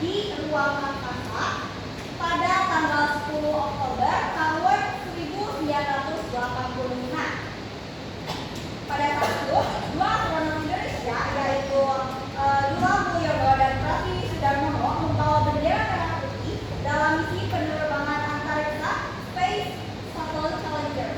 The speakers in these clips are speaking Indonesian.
di ruang angkasa pada tanggal 10 Oktober tahun 1985. Pada saat itu, dua astronom Indonesia yaitu Dula Mulyono dan Pratiwi Sudarmono membawa bendera merah putih dalam misi penerbangan antariksa Space Shuttle Challenger.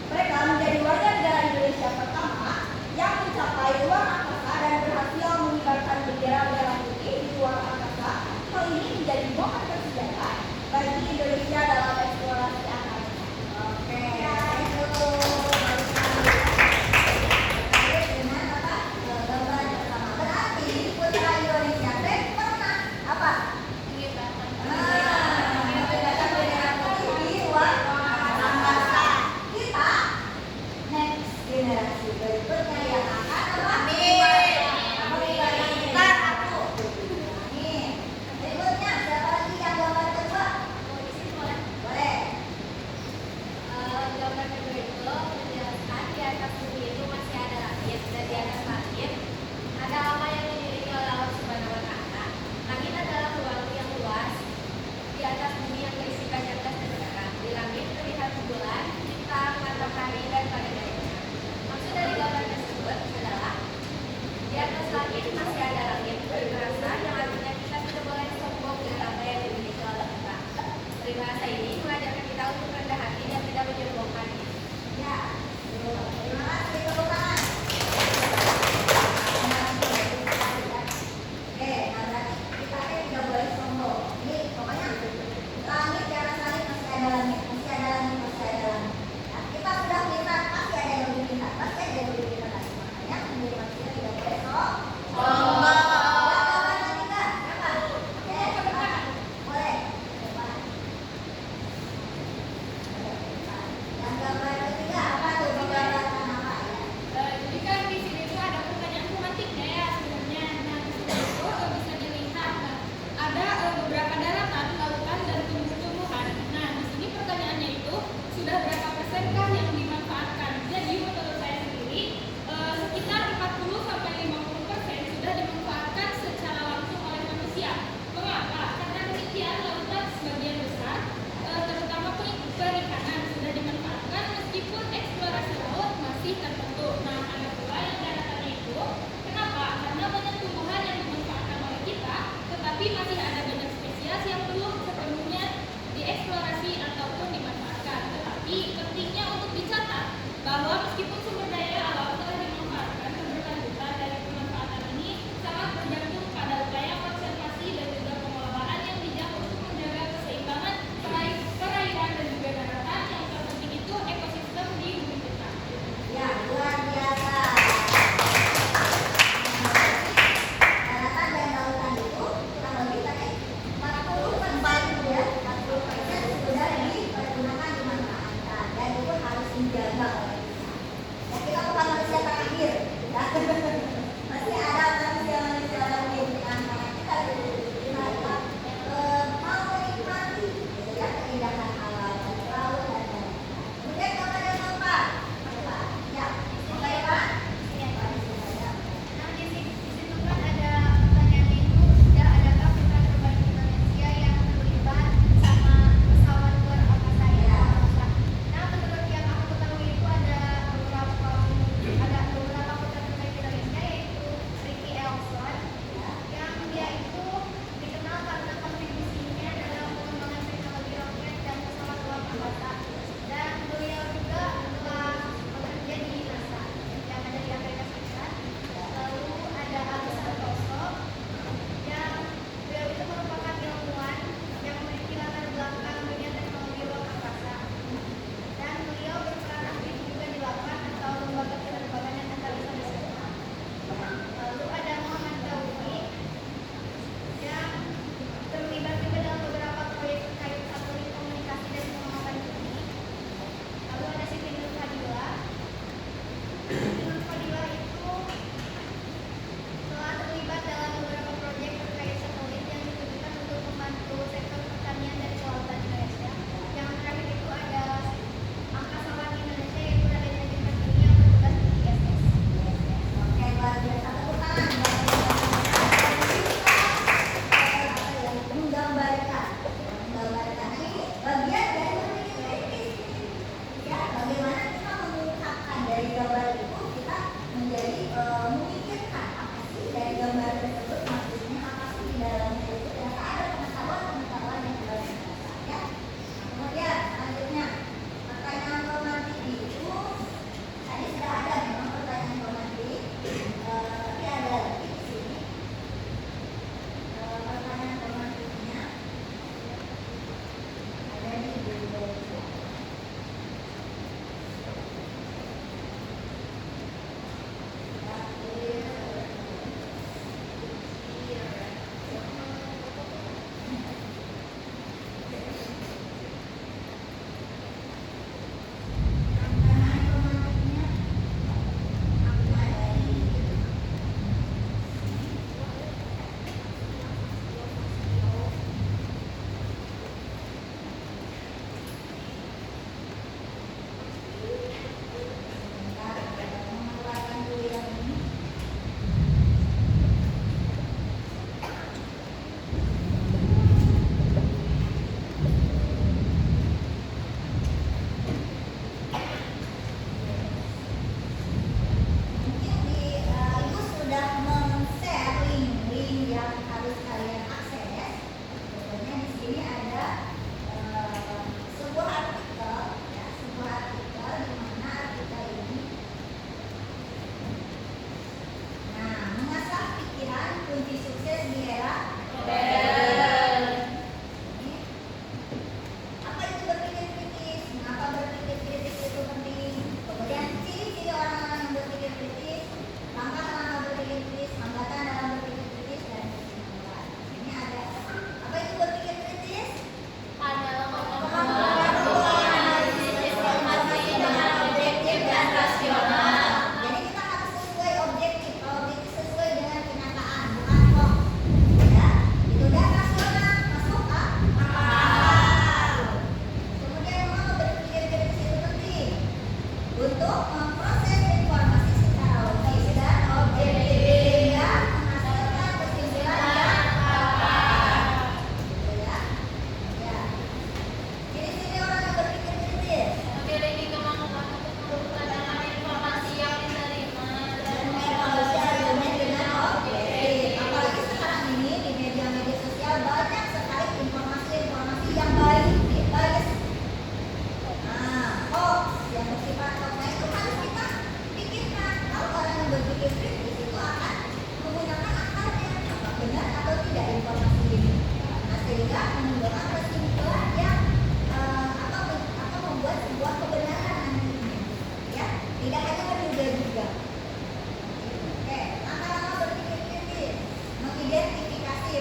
Mereka menjadi warga negara Indonesia pertama yang mencapai ruang angkasa dan berhasil mengibarkan bendera merah putih di ruang angkasa. Hal ini menjadi momen bersejarah bagi Indonesia dalam eksplorasi angkasa. Oke, itu.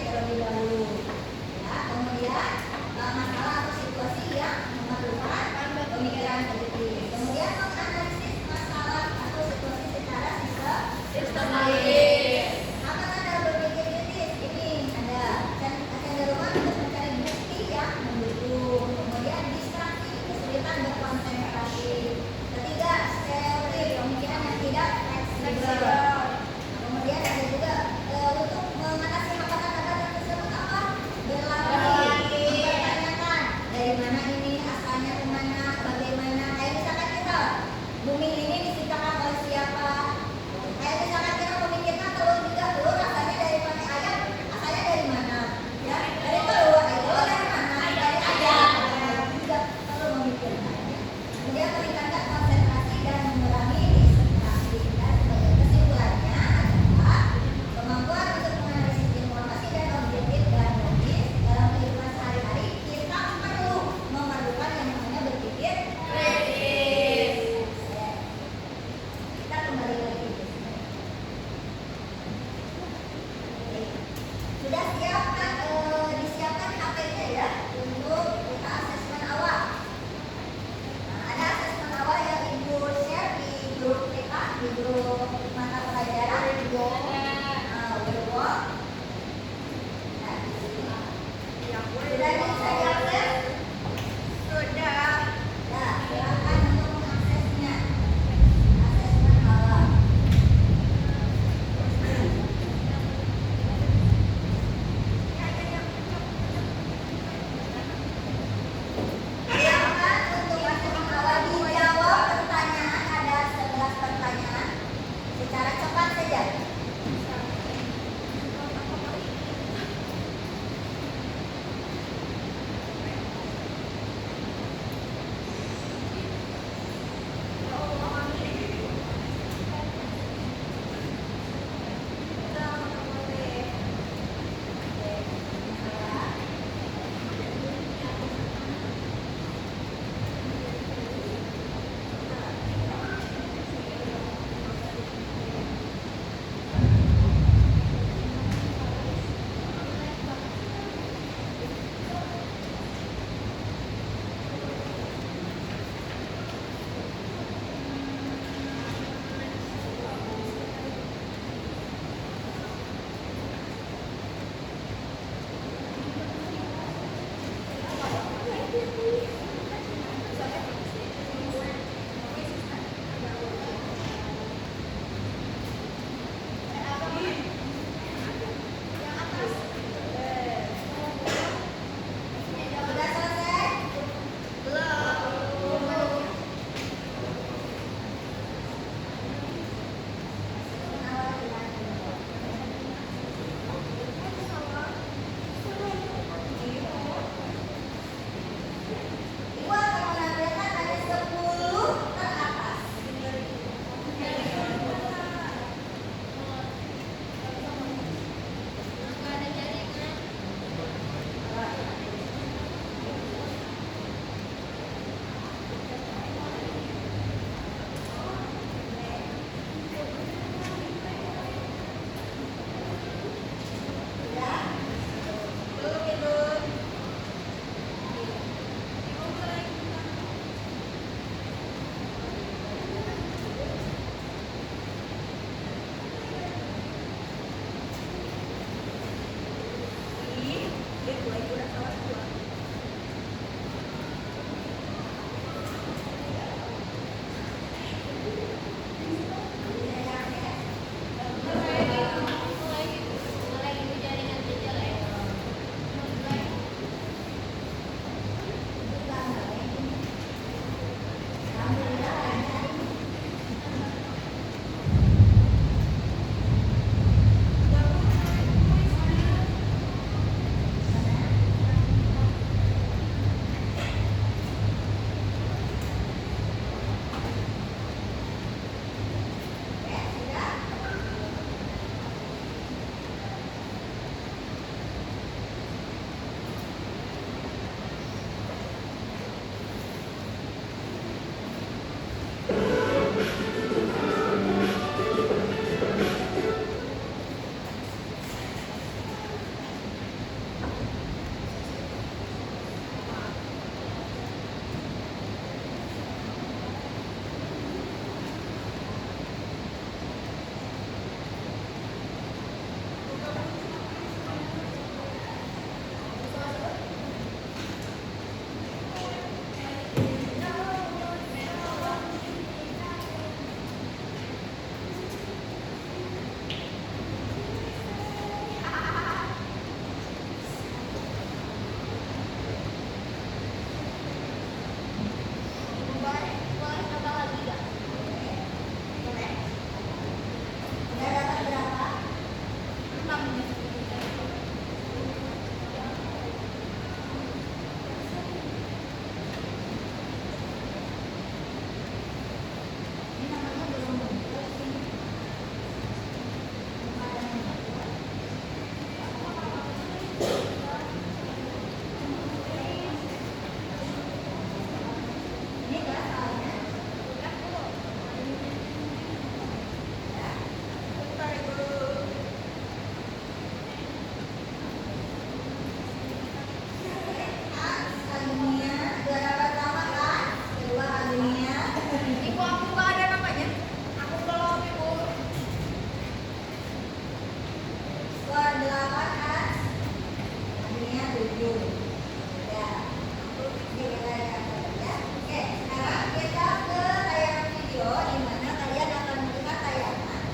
terlebih dahulu. Ya, kemudian masalah atau situasi yang memerlukan pemikiran kritis. Kemudian menganalisis masalah atau situasi secara sistematis. Apa tanda berpikir kritis? Ini ada kecenderungan untuk mencari bukti yang mendukung. Kemudian distraksi, kesulitan berkonsentrasi. Ketiga, stereotip, pemikiran yang tidak fleksibel. Kemudian ada juga untuk mengatasi hambatan-hambatan tersebut apa? Berlatih, mempertanyakan dari mana ini, asalnya kemana, bagaimana. Kayak misalkan kita, bumi ini diciptakan oleh siapa? Kayak misalkan kita memikirkan telur juga, telur asalnya dari mana, ayam asalnya dari mana? Ya, dari telur, telur dari mana? Dari ayam. Juga perlu memikirkannya. Kemudian meningkatkan konsentrasi dan mengurangi distraksi. Dan sebagai kesimpulannya adalah kemampuan untuk menganalisis informasi dan objektif dan logis dalam kehidupan sehari-hari kita memerlukan yang namanya berpikir kritis. Kita kembali lagi. Sudah siapkan disiapkan HP-nya ya untuk kita asesmen awal. Ada asesmen awal yang Ibu share di grup kita, di grup mata pelajaran Word. Nah, di sini. Sudah bisa diakses? Sudah. Nah, silakan untuk mengaksesnya. Asesmen awal. Silakan untuk asesmen awal dijawab pertanyaan, ada 11 pertanyaan secara cepat saja. Sudah selesai? Belum. Ibu akan menampilkan ada 10 teratas. Sudah? Belum, Ibu. video. Ya, ini kita ya. Oke, sekarang kita ke tayangan video di mana kalian akan melihat tayangan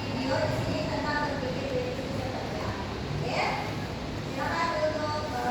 video di sini tentang berpikir kritis seperti apa. Oke, silakan untuk melihat.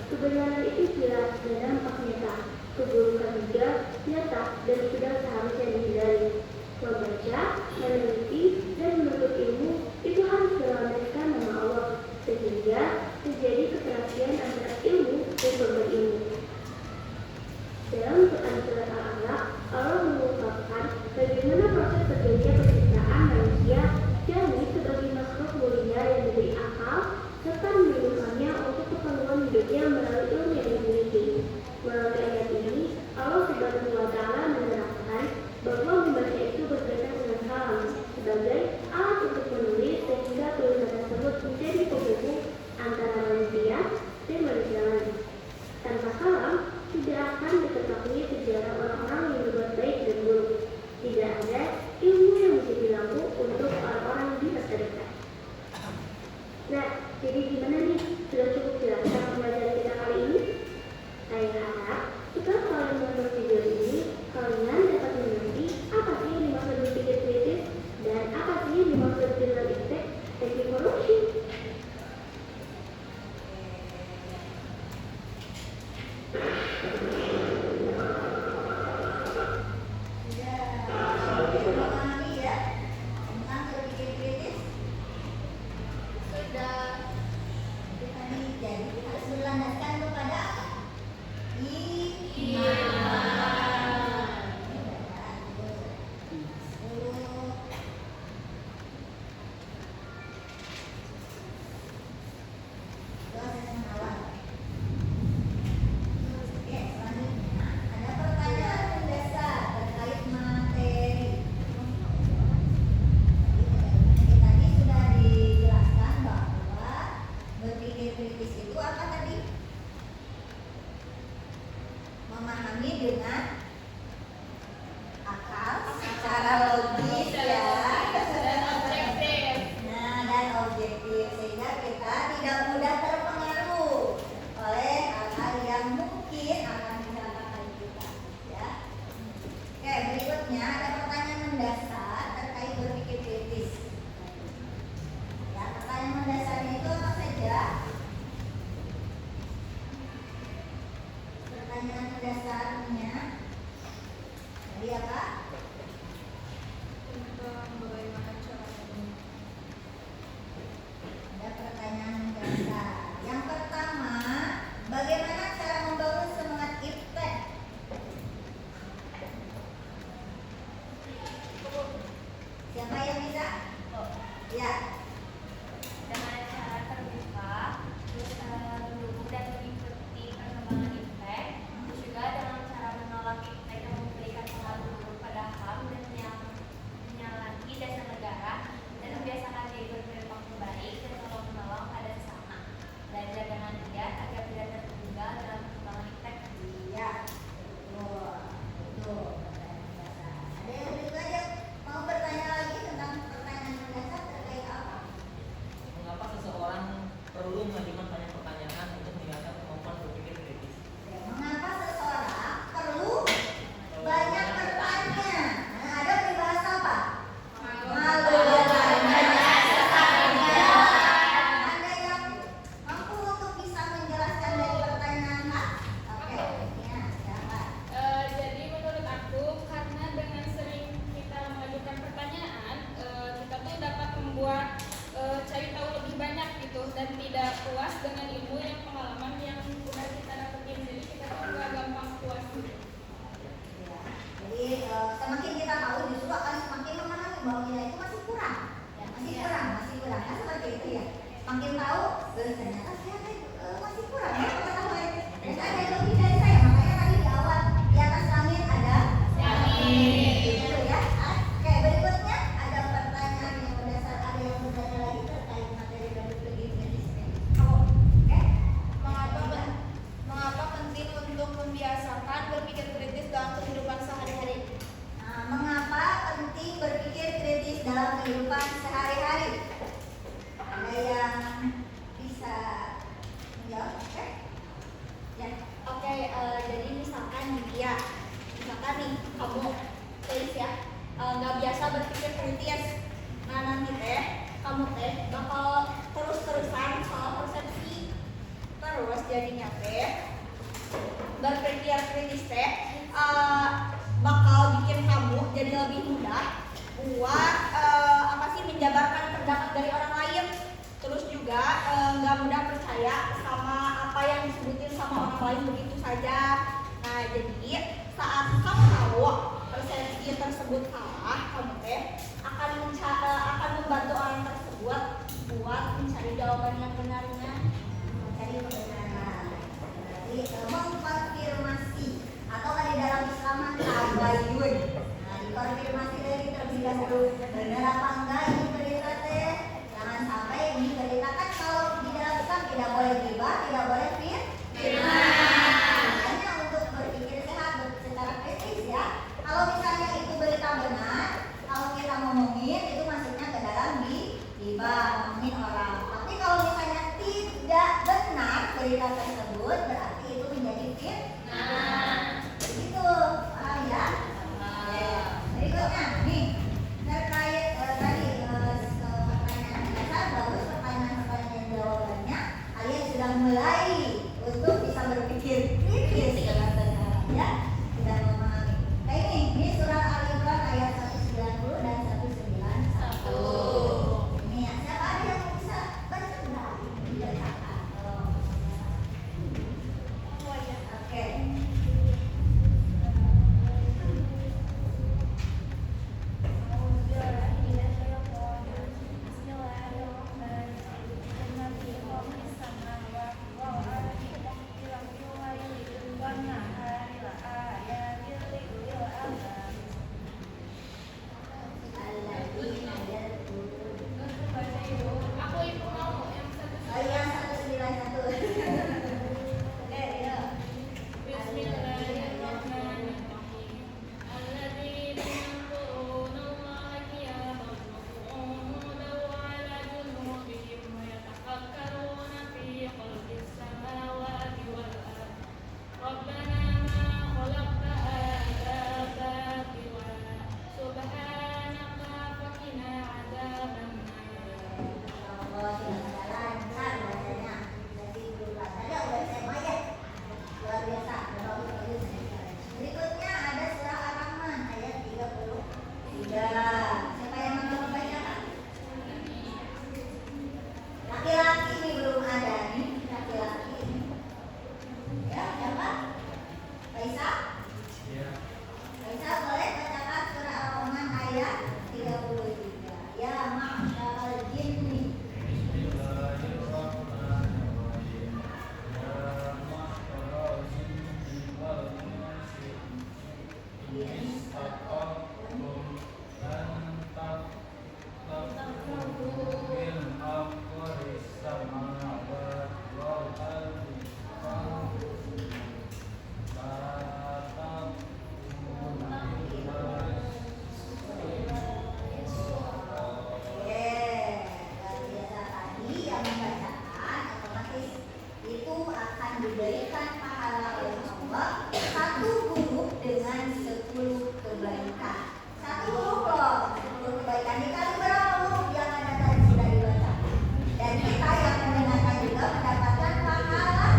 Kebenaran itu jelas dan nampak nyata. Keburukan juga nyata dan sudah seharusnya dihindari. Membaca, meneliti, dan menuntut ilmu itu harus berlandaskan nama Allah, sehingga terjadi keserasian antara ilmu dan berilmu. Dalam Quran Surat Al-Alaq, Allah mengungkapkan bagaimana proses terjadinya penciptaan manusia, yakni sebagai makhluk mulia yang diberi akal, serta menggunakannya untuk keperluan hidupnya melalui ilmu yang dimiliki. Melalui ayat ini, Allah Subhanahu wa Ta'ala menerangkan bahwa membaca itu berkaitan dengan kalam sebagai alat untuk menulis, sehingga tulisan tersebut menjadi penghubung antara manusia dan manusia lain. Tanpa kalam, tidak akan diketahui sejarah orang-orang yang berbuat baik dan buruk. Tidak ada ilmu yang bisa dilaku untuk orang-orang di masa depan. Nah, jadi gimana nih? Sudah cukup jelas cara pembelajaran kita kali ini? Saya harap setelah kalian menonton video ini, kalian dapat mengerti apa sih yang dimaksud berpikir kritis dan apa sih yang dimaksud dengan efek. Thank you for watching. Memahami dengan akal secara logis ya, dan objektif. Nah, dan objektif sehingga kita tidak mudah terpengaruh oleh hal-hal yang mungkin akan mencelakakan kita. Ya. Oke, berikutnya ada pertanyaan mendasar terkait berpikir kritis. Ya, pertanyaan mendasarnya itu apa saja? Pertanyaan mendasarnya paling begitu saja. Nah, jadi saat kamu tahu persepsi tersebut salah, kamu akan membantu orang tersebut buat mencari jawaban yang benarnya, mencari kebenaran. Jadi mengkonfirmasi atau di dalam Islam tabayun. Nah, dikonfirmasi dari terlebih dahulu benar apa enggak ini berita teh. Jangan sampai ini berita kan kalau di dalam Islam tidak boleh riba, tidak boleh fitnah. Hanya untuk berpikir sehat secara kritis ya. Kalau misalnya itu berita benar, kalau kita ngomongin itu masuknya ke dalam riba, ngomongin orang. Tapi kalau misalnya tidak benar berita tersebut, berarti itu menjadi fitnah. Begitu, paham ya? Berikutnya, nih terkait tadi pertanyaan dasar, bagus pertanyaan jawabannya. Kalian sudah mulai untuk bisa berpikir kritis dengan benar, ya, sudah memahami. Nah ini surat Al-Imran ayat 190 dan 191. Ini ya, siapa ada yang bisa baca enggak? Dibacakan. Oke. Yang 191. الذين يذكرون الله قياما وقعودا وعلى جنوبهم ويتفكرون في خلق السماوات والأرض ربنا ما خلقت هذا باطلا سبحانك فقنا عذاب النار. Berikutnya ada surah Ar-Rahman ayat 33. Siapa yang mau membacakan? Laki-laki ini belum ada nih, laki-laki ini. Ya, siapa? Faisal? Faisal boleh bacakan surah Ar-Rahman ayat 33. Ya ma'syaral jinni. Diberikan pahala oleh Allah satu huruf dengan 10 kebaikan. Satu huruf loh, 10 kebaikan. Dikali berapa huruf yang ada tadi sudah dibaca. Dan kita yang mendengarkan juga mendapatkan pahala.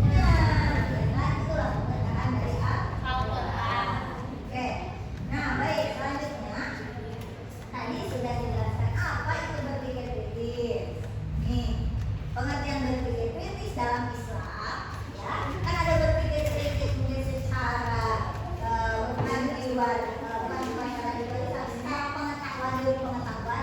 Nah, itulah pembacaan dari Al-Quran. Oke. Nah, baik, selanjutnya tadi sudah dijelaskan apa itu berpikir kritis. Nih, pengertian berpikir kritis dalam Islam. Kan ada berpikir kritis mungkin secara bukan di luar secara secara pengetahuan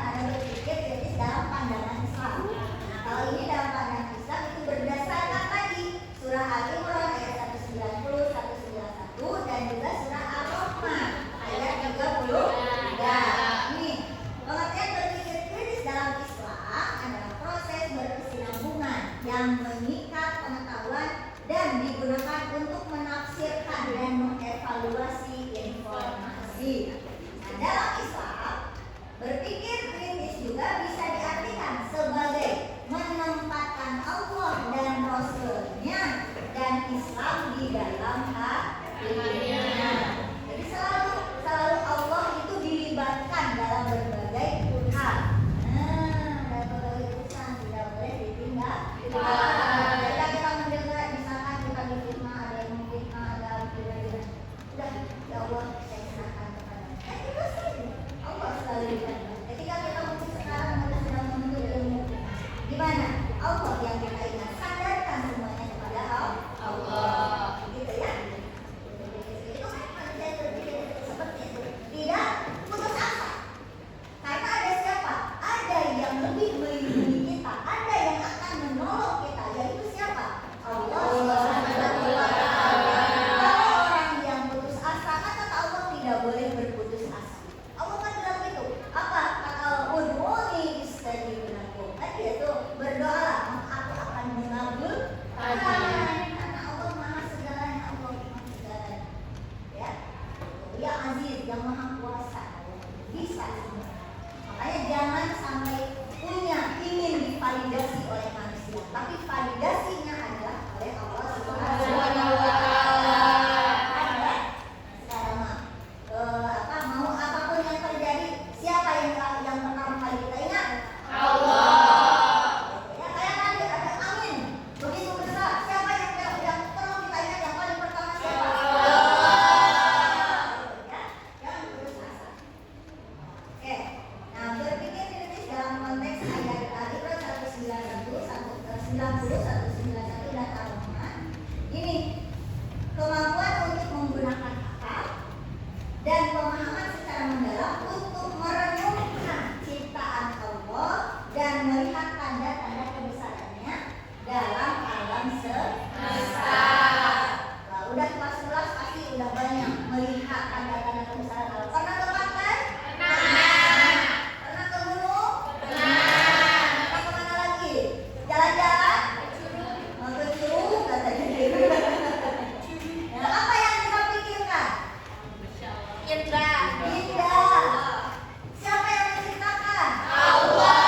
ada berpikir kritis dalam pandangan Islam. Nah, kalau ini dalam pandangan Islam itu berdasarkan tadi surah Al-Imran ayat 190, 191 dan juga surah Ar-Rahman ayat 33. Ini pengertian berpikir kritis dalam Islam adalah proses berkesinambungan yang mengikat pengetahuan dan digunakan untuk menafsirkan dan mengevaluasi informasi. Nah, dalam Islam, berpikir kritis juga bisa diartikan sebagai menempatkan Allah dan Rasul-Nya dan Islam di dalam hatinya. Jadi selalu Allah itu dilibatkan dalam berbagai hal. Dalam berbagai urusan tidak boleh ditinggal. Kita mendengar misalkan kita difitnah, ada yang memfitnah, ada kira-kira. Udah, ya Allah saya serahkan kepada. Itu sih Allah selalu libatkan. Ketika kita mungkin sekarang kita sedang menuntut ilmu, gimana? Allah yang kita ingat, sadarkan semuanya kepada Allah. tidak boleh berputus asa. Allah kan bilang gitu. Apa? Kata Allah, ud'uni istajib lakum. Kan dia tuh berdoa, maka aku akan mengabulkan. Karena Allah Maha segalanya, Allah Maha segalanya. Ya. Ya Aziz, yang Maha Kuasa. Bisa semua. Makanya jangan sampai ingin divalidasi oleh manusia, tapi validasinya adalah oleh Allah Subhanahu wa Ta'ala. Sekarang mau apapun yang terjadi, siapa yang pertama kali kita ingat? Allah. Ya kayak tadi ada angin begitu besar, siapa yang perlu kita ingat yang paling pertama siapa? Allah. Ya, jangan putus asa. Oke. Nah, berpikir kritis dalam konteks ayat Al-Imran 191 dan Ar-Rahman. Ini kemampuan untuk menggunakan akal dan pemahaman secara mendalam untuk merenungkan ciptaan Allah dan melihat tanda-tanda kebesarannya dalam alam semesta. Nah, udah kelas 11 pasti udah banyak melihat tanda-tanda kebesaran Allah. Pernah ke pantai? Pernah ke gunung? Pernah kemana lagi? Jalan-jalan? Mau ke curug katanya. Nah, apa yang kita pikirkan? Indah. Siapa yang menciptakan? Allah.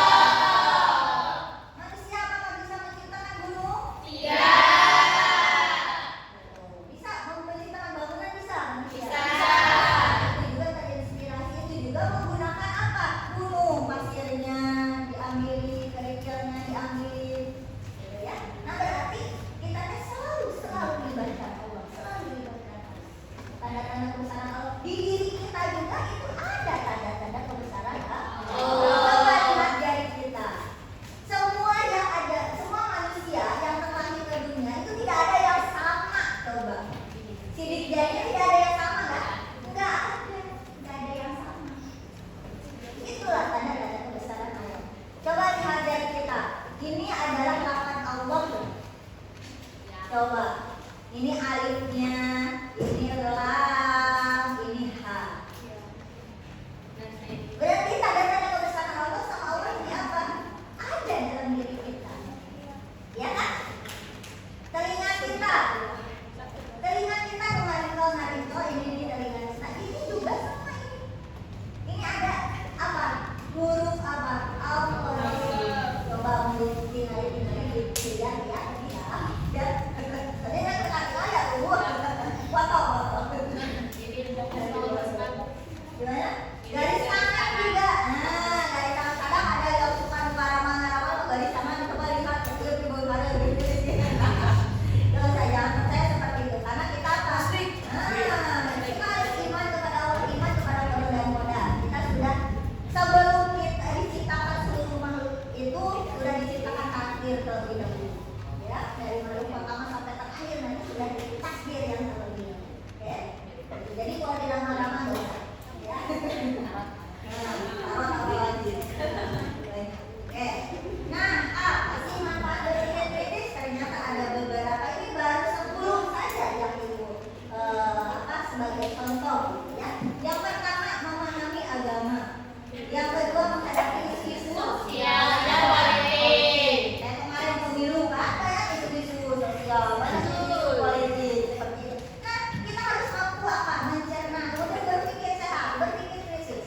Manusia apakah bisa menciptakan gunung? Iya. Bisa menciptakan bangunan bisa? Bisa. Itu juga terinspirasi, itu juga menggunakan apa? Gunung, pasirnya diambil, kerikilnya diambil, gitu ya. Nah berarti kita selalu melibatkan Allah, selalu melibatkan Allah. Tanda-tanda kebesaran Allah di diri kita juga itu ada tanda-tanda kebesaran Allah. Coba lihat dari kita. Semua manusia yang terlahir ke dunia itu tidak ada yang sama. Coba. Sidik jarinya tidak ada yang sama nggak? Nggak ada yang sama. Itulah tanda-tanda kebesaran Allah. Coba lihat dari kita. Ini adalah lafaz Allah. Coba. Ini alifnya, ini lam, ini ha. Berarti tanda-tanda kebesaran Allah sama Allah ini apa? Ada dalam diri kita. Ya kan? Telinga kita mengaringkau, ini telinga kita. Ini juga sama ini. Ini ada apa? Huruf apa? Allah. Coba tinggal lihat ya. Dan telinga kita ada foto. Gimana? Garis tangan juga. Nah, garis tangan kadang ada yang suka marah-marah garis tangan coba lihat kecil di bawah mana gitu. Kalau saya jangan percaya seperti itu karena kita pasti. Kita harus iman kepada Allah, iman kepada Allah dan modal. Kita sudah sebelum kita diciptakan seluruh makhluk itu sudah diciptakan takdir terlebih dahulu. Ya, dari makhluk pertama sampai terakhir nanti sudah takdir yang terlebih dahulu. Oke. Jadi kalau tidak marah-marah enggak usah. Ya. Nah, apa sih manfaat berpikir kritis? Ternyata ada beberapa, ini baru 10 saja yang ibu sebagai contoh, ya. Yang pertama memahami agama, yang kedua menghadapi isu sosial dan politik. Kayak kemarin pemilu kan, isu-isu sosial, banyak isu politik seperti itu. Nah, kita harus mampu apa? Mencerna, kemudian berpikir sehat, berpikir kritis.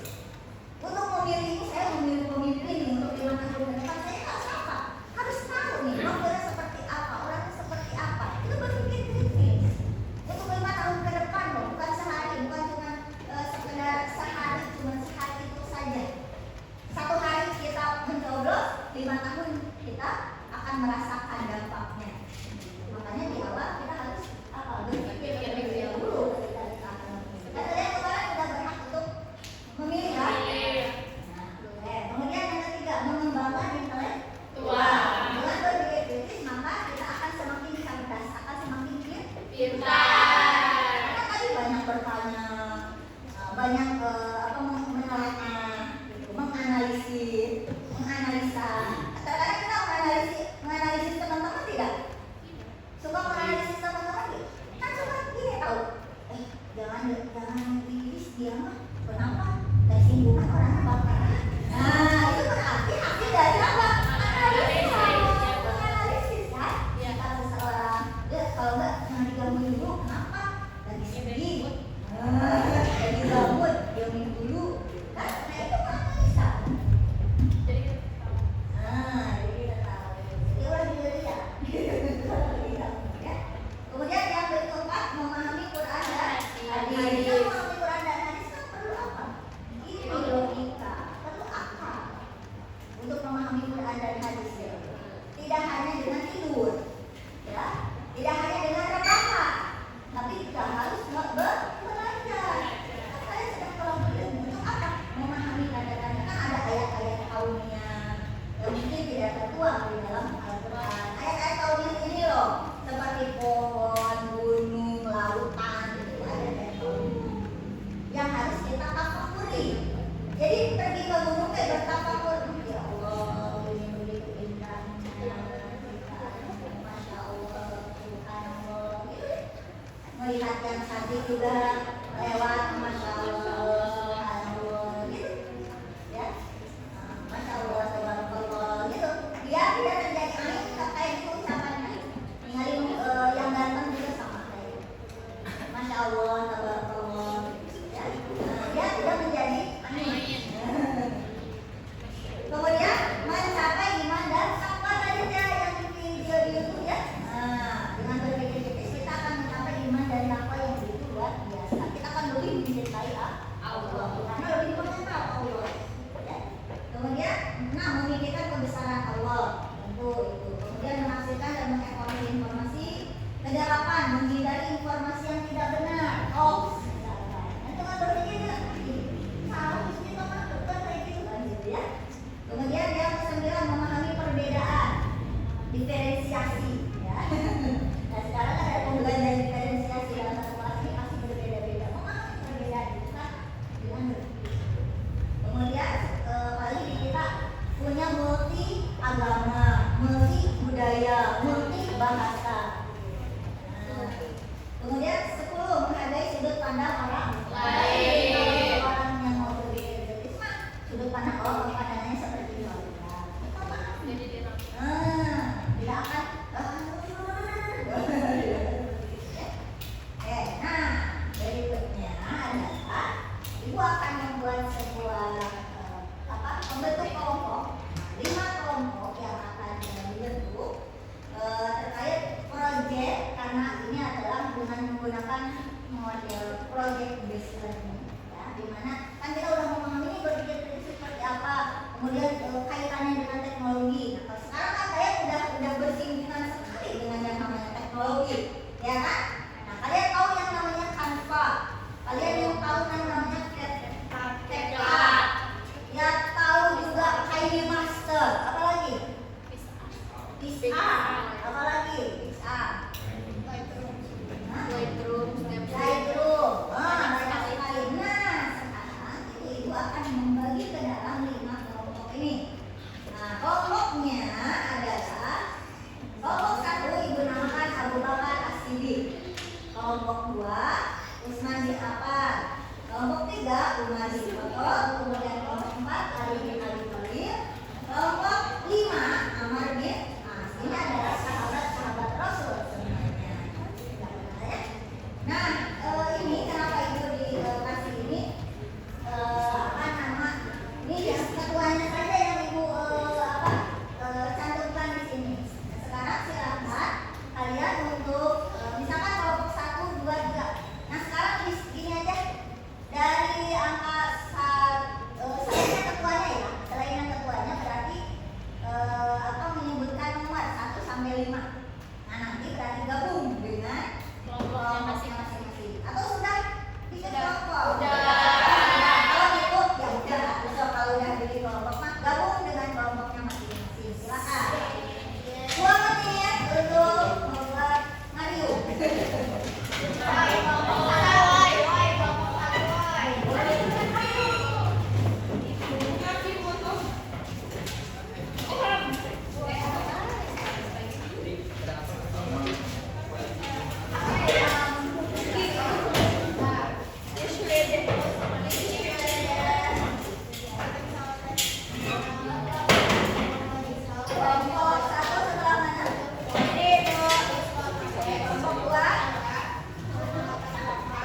Untuk memilih, saya memilih pemimpin ini untuk 5 tahun ke depan, saya nggak siapa. Harus tahu nih, orangnya seperti apa, orangnya seperti apa. Itu berpikir kritis. Untuk 5 tahun ke depan loh, bukan sehari, bukan cuma sekedar orang? Orang yang mau pergi ke gratis mah sudut pandang pandangannya seperti itu. Tidak akan. Nah, berikutnya adalah ibu akan membuat sebuah membentuk kelompok, 5 kelompok yang akan dibentuk terkait proyek, karena ini adalah dengan menggunakan model project based learning, ya, dimana kan kita udah memahami berpikir seperti apa, kemudian kaitannya dengan teknologi. Nah, sekarang kan saya udah bersinggungan sekali dengan yang namanya teknologi, ya kan? Nah, kalian tahu yang namanya Canva, kalian yang tahu yang namanya CapCut, ya tahu juga KineMaster, apa lagi? PixArt, apa lagi? PixArt, Lightroom, banyak sekali. Nah, sekarang ibu akan membagi ke dalam 5 kelompok ini. Nah, kelompoknya adalah kelompok 1 ibu namakan Abu Bakar As-Siddiq, kelompok 2 Usman bin Affan, kelompok 3 Umar bin Khattab, kemudian kelompok 4 Ali bin Abi Thalib, kelompok 5 Ammar bin As. Ini adalah sahabat-sahabat Rasul sebenarnya. Nah, ini kenapa ibu dikasih ini nama ini yang ketuanya saja yang ibu cantumkan di sini. Nah, sekarang silakan kalian untuk misalkan kelompok 1, 2, 3. Nah, sekarang gini aja dari angka selain ketuanya ya, selain ketuanya berarti menyebutkan nomor 1 sampai 5. Nah, nanti berarti gabung dengan kelompoknya masing-masing. Atau sudah bikin kelompok? Nah, kalau gitu ya udah, besok kalau udah bikin kelompok mah gabung dengan kelompoknya masing-masing. Silakan. 2 menit untuk membuat Mario. Kelompok 1 sebelah mana? Ini itu. Kelompok 2.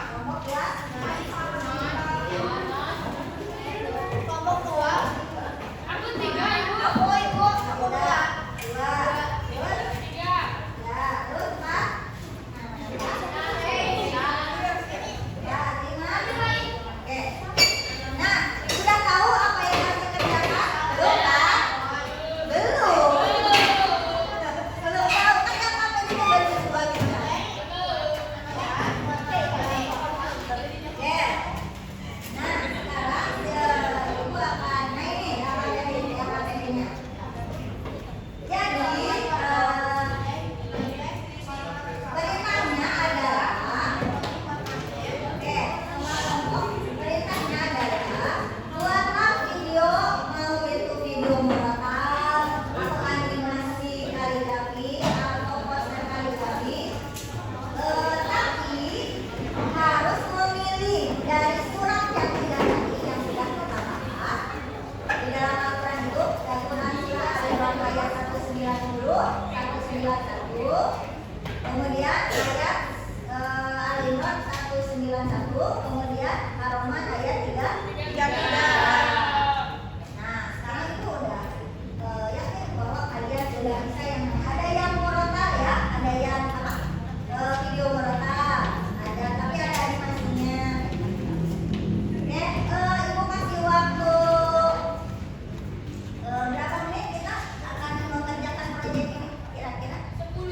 Kelompok 2. Kelompok 2. Aku 3, Ibu. Aku ibu. Aku 2. 2. Tiga. Ya, terus Pak. Ya, 5. Oke. Nah, sudah tahu apa yang harus dikerjakan? Belum kan? Belum. Belum tahu kan yang apa ini baru sebagian. Oke. Nah, sekarang ibu akan ini namanya ini AKTP-nya. Jadi perintahnya adalah perintahnya adalah buatlah video, mau itu video mural atau animasi kaligrafi atau poster kaligrafi, tapi harus memilih dari surat yang tidak tadi yang sudah kita bahas di dalam Al-Quran itu. Al-Quran surah Al-Baqarah ayat 190, 191, kemudian ayat Al-Imran 191, kemudian Ar-Rahman ayat 333. Nah, sekarang itu udah yakin bahwa kalian sudah bisa yang ada yang murotal ya, ada yang video murotal, ada tapi ada animasinya. Oke, ibu kasih waktu berapa menit kita akan mengerjakan proyek ini kira-kira? 5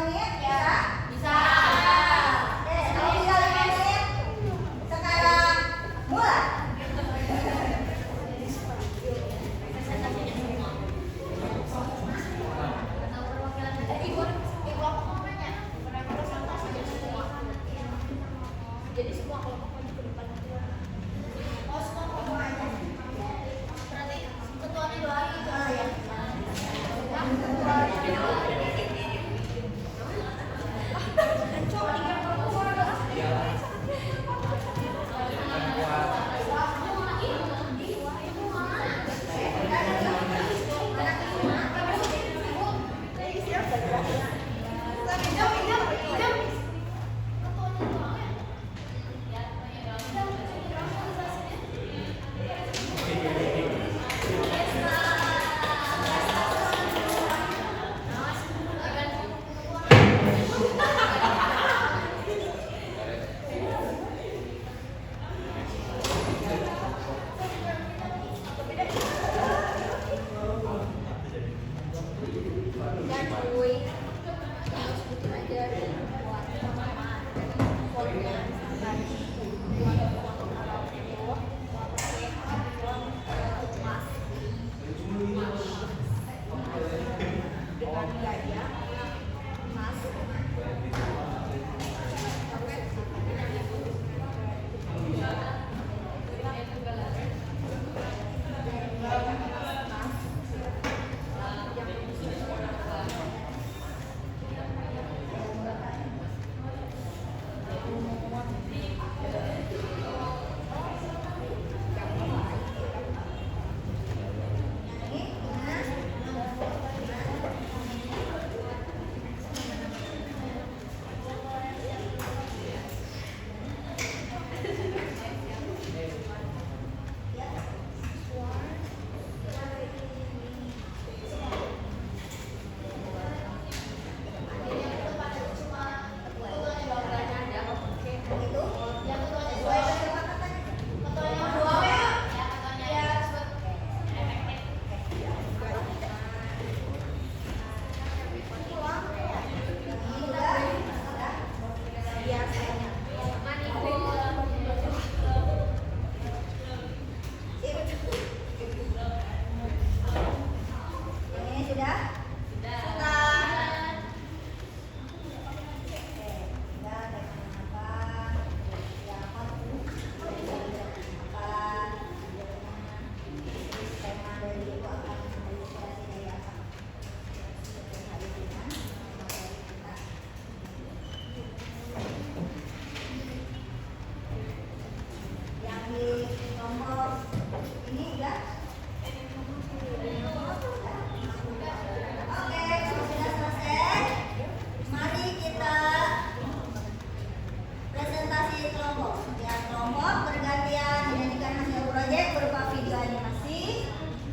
menit ya? Bisa. Oke, kalau tinggal 5 menit sekarang mulai. Ibu apa namanya? Jadi semua kelompok maju ke depan. Oh, semua kelompok aja. Berarti ketuanya doain gitu. Ya. Coba 3 kelompok.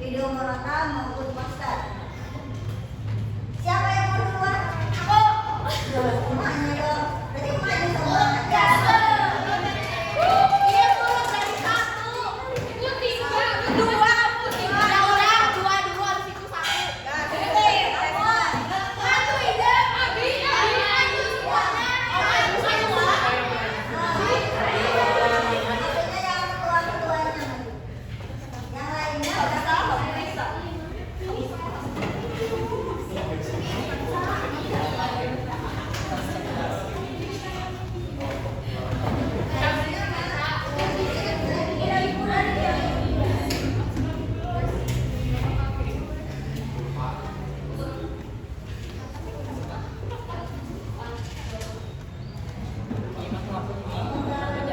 video monotal maupun poster. Siapa yang mau duluan? Aku. Emaknya dong. Berarti emaknya semua aja. Iya, mulai dari 1. Itu 3, 2, 3. Ya udah, 2 dulu habis itu 1. Satu ide, Abi ayo semuanya. Maksudnya yang keluar-keluarnya. Yang lainnya udah tahu. Ini kelompok 3.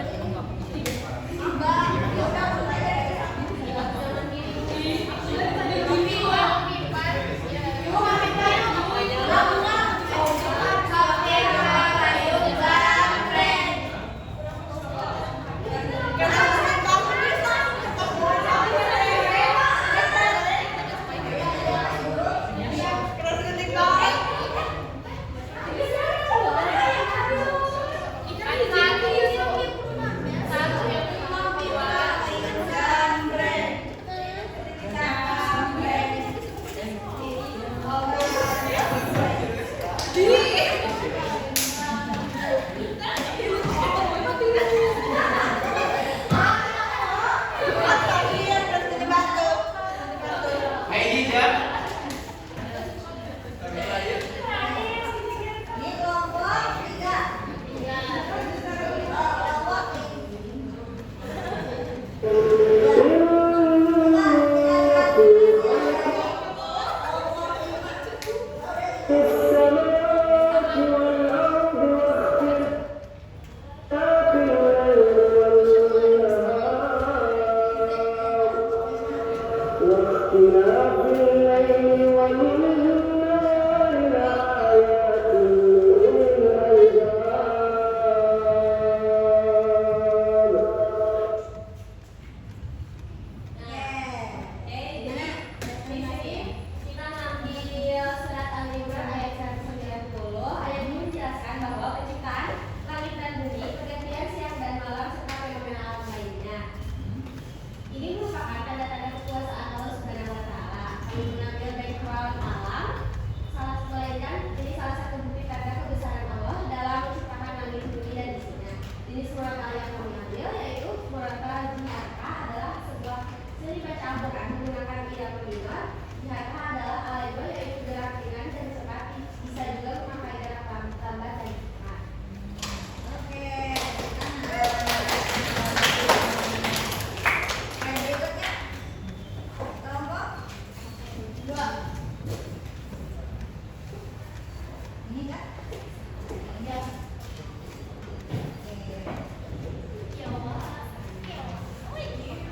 Kelompok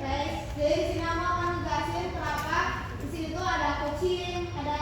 Guys, dari sini aku akan jelasin kenapa di sini tuh ada kucing, ada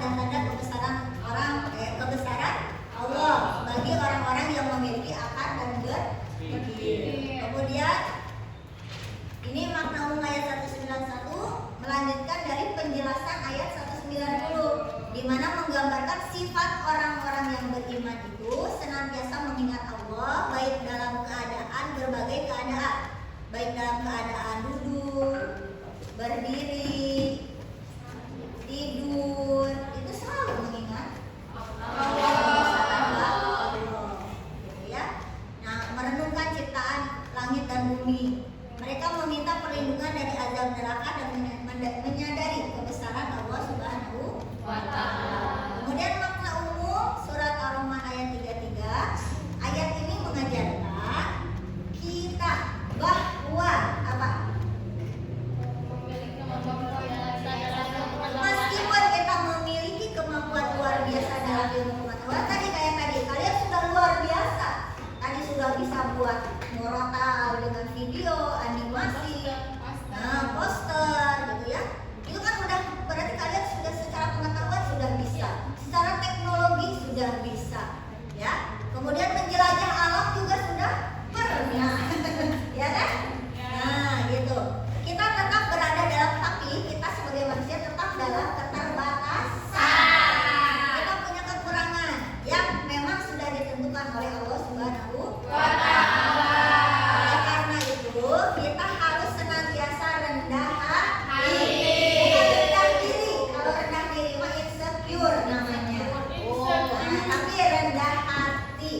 tanda-tanda kebesaran Allah bagi orang-orang yang memiliki akal dan berpikir. Kemudian ini makna umum ayat 191 melanjutkan dari penjelasan ayat 190 di mana menggambarkan sifat orang-orang yang beriman itu senantiasa mengingat Allah baik dalam keadaan berbagai keadaan, baik dalam keadaan duduk, berdiri, tidur, itu selalu mengingat Allah. Gitu ya. Nah, merenungkan ciptaan langit dan bumi. Mereka meminta perlindungan dari azab neraka dan menyadari kebesaran Allah Subhanahu wa Ta'ala. Kemudian makna umum surat Ar-Rahman ayat 33. Ayat ini mengajarkan kita bahwa apa? Meskipun kita memiliki kemampuan luar biasa dalam ilmu pengetahuan tadi kalian sudah luar biasa. Tadi sudah bisa buat murotal dengan video, animasi, poster gitu ya. Itu kan udah berarti kalian sudah secara pengetahuan sudah bisa, secara teknologi sudah bisa, ya. Kemudian menjelajah alam juga sudah pernah, ya kan? Nah, gitu. Kita tetap berada dalam tapi kita sebagai manusia tetap dalam keterbatasan. Kita punya kekurangan yang memang sudah ditentukan oleh Allah Subhanahu wa Ta'ala. Oleh karena itu kita harus senantiasa rendah hati. Bukan rendah diri. Kalau rendah diri mah insecure namanya. Tapi rendah hati.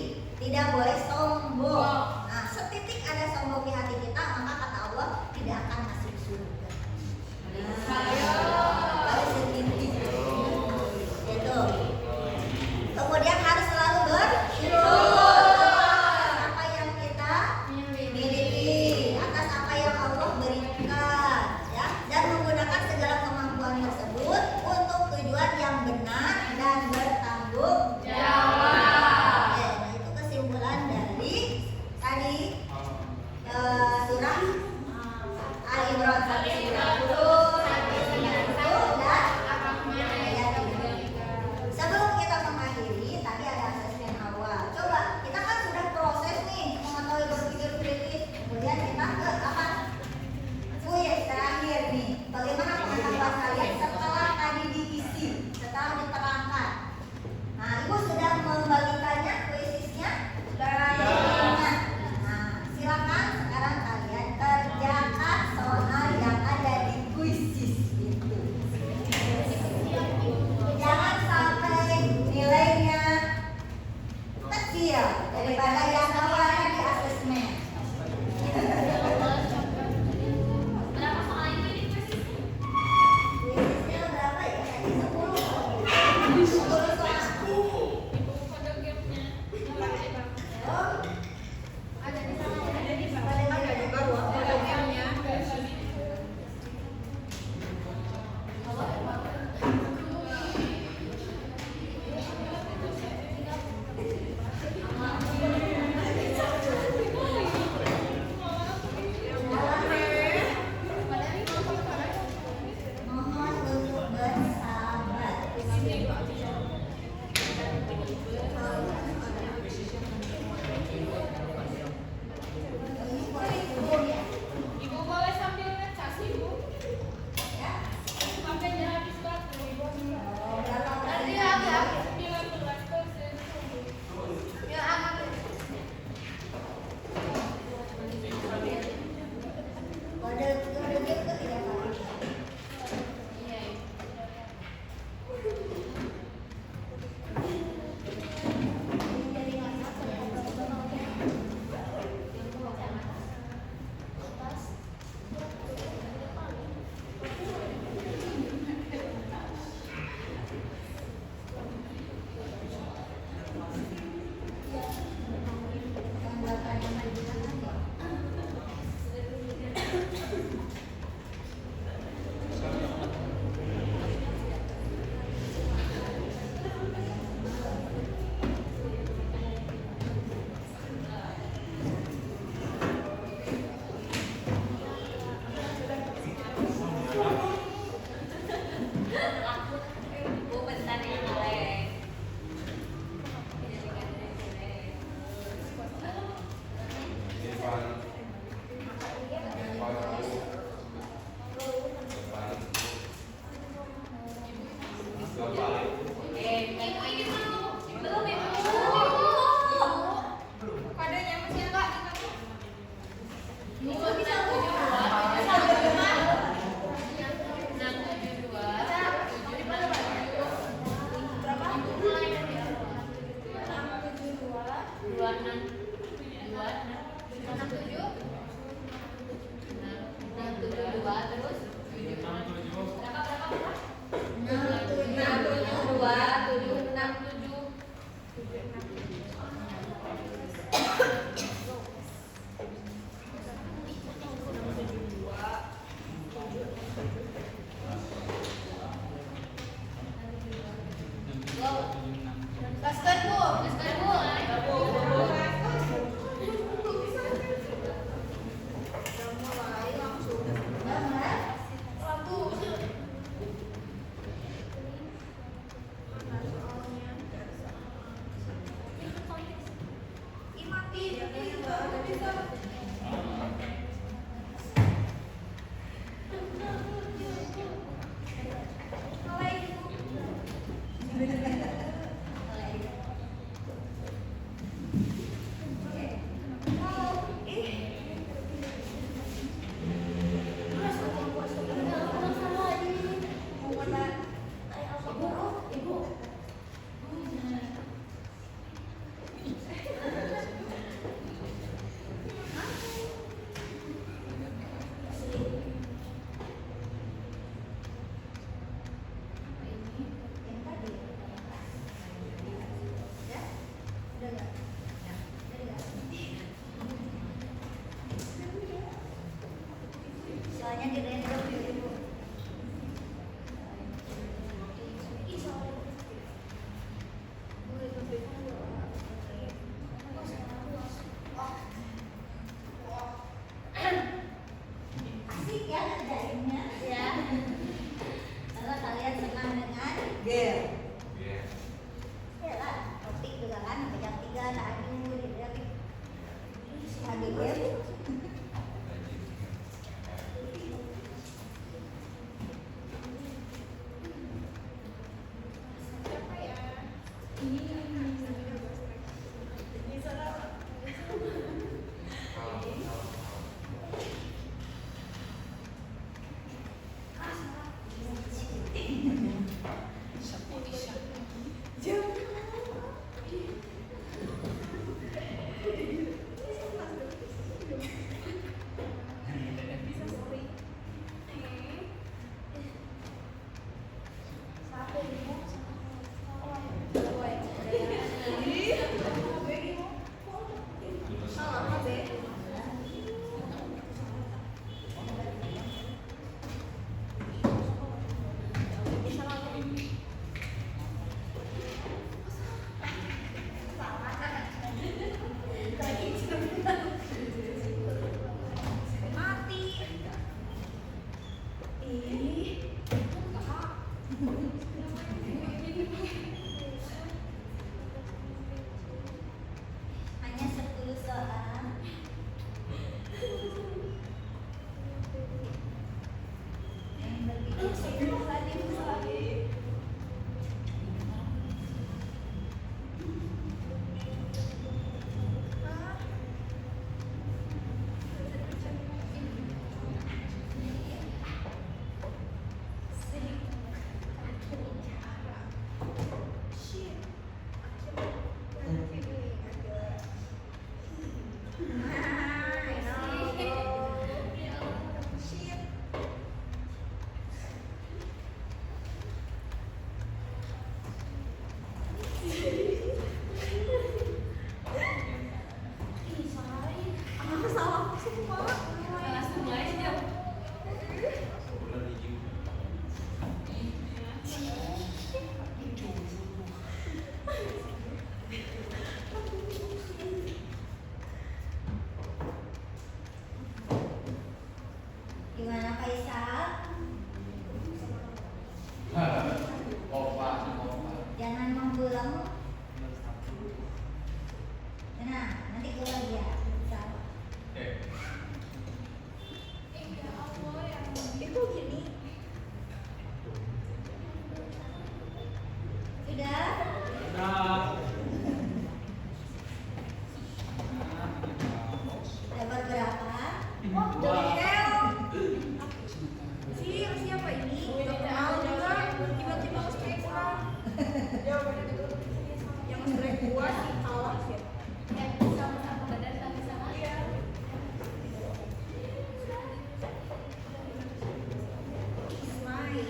Soalnya di random ibu. Asik ya kerjainnya. Ya. Kalau kalian senang dengan game. Ya lah, topik juga kan jam 3 lah aduh di lagi game. Hanya 10 soal. Yang berbicara Gimana Faisal? Jangan membeleng. Nah, nanti keluar dia. Faisal. Itu gini. Sudah? Lebar berapa? Siapa ini? Gak kenal juga. Tiba-tiba nge-strike orang. Jawabannya gitu. Yang nge-strike gua sih salah sih. Sama-sama badan sama-sama. Iya. Smile.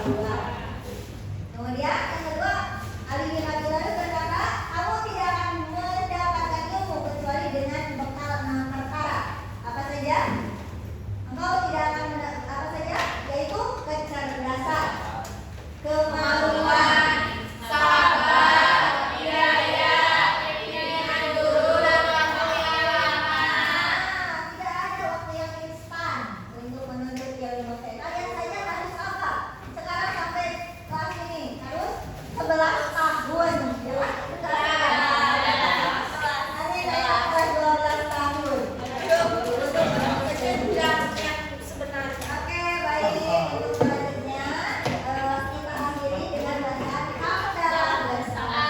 dua. Kemudian yang kedua, Ali bin Abi Thalib berkata, kamu tidak akan mendapatkan ilmu kecuali dengan bekal 6 perkara. Apa saja? Engkau tidak akan apa saja? Yaitu kecerdasan, kemauan, sabar, hidayah, bimbingan guru dan waktu yang lama. Tidak ada waktu yang instan untuk menuntut ilmu. Kalian saja harus apa? Sekarang sampai kelas ini harus 11 tahun. Ya. Nanti naik kelas 12 tahun. Untuk menuntut jenjang yang sebenarnya. Oke, baik. Untuk selanjutnya kita akhiri dengan bacaan hamdalah bersama.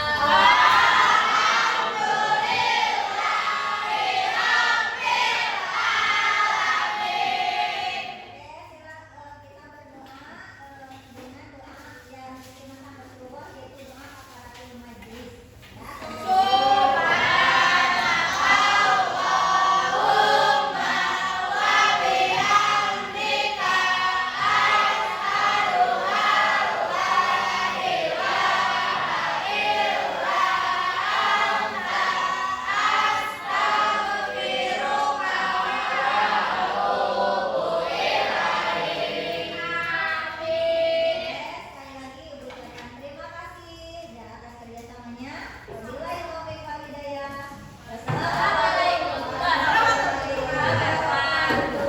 Sekali lagi Ibu ucapkan terima kasih dan atas kerjasamanya. Wabillahi taufiq wal hidayah. Wassalamualaikum warahmatullahi wabarakatuh.